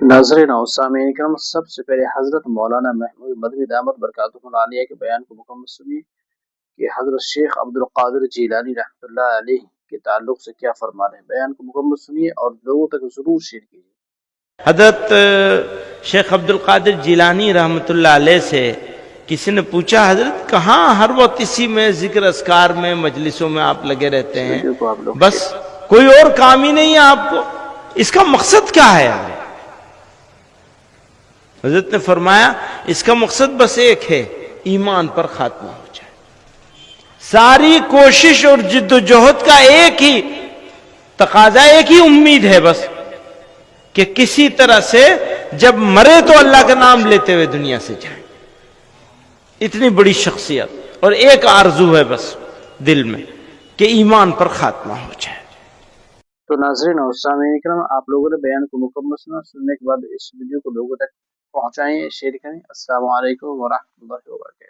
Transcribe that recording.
नाज़रीन और सामीन करम, सबसे पहले हज़रत मौलाना महमूद मदनी दामद बरकातुहू आलिया के बयान को मुकम्मल सुनिए कि हज़रत शेख अब्दुल कादिर जीलानी रहमतुल्लाह अलैह के ताल्लुक से क्या फरमा रहे हैं। बयान को मुकम्मल सुनिए और लोगों तक ज़रूर शेयर कीजिए। हजरत शेख अब्दुल कादिर जीलानी रहमतुल्लाह अलैह से किसी ने पूछा, हजरत कहाँ हर वक्त इसी में जिक्र अस्कार में मजलिसों में आप लगे रहते हैं, बस कोई और काम ही नहीं है आपको, इसका मकसद क्या है? हजरत ने फरमाया इसका मकसद बस एक है, ईमान पर खात्मा हो जाए। सारी कोशिश और जिद्दोजहद का एक ही तकाजा, एक ही उम्मीद है बस कि किसी तरह से जब मरे तो अल्लाह का नाम लेते हुए दुनिया से जाए। इतनी बड़ी शख्सियत और एक आरजू है बस दिल में कि ईमान पर खात्मा हो जाए। तो नाज़रीन और सामीन करम, आप लोगों ने बयान को मुकम्मल सुना। सुनने के बाद इस वीडियो को लोगों तक पहुंचाएं, शेयर करें। अस्सलामु अलैकुम व रहमतुल्लाहि व बरकातुहू।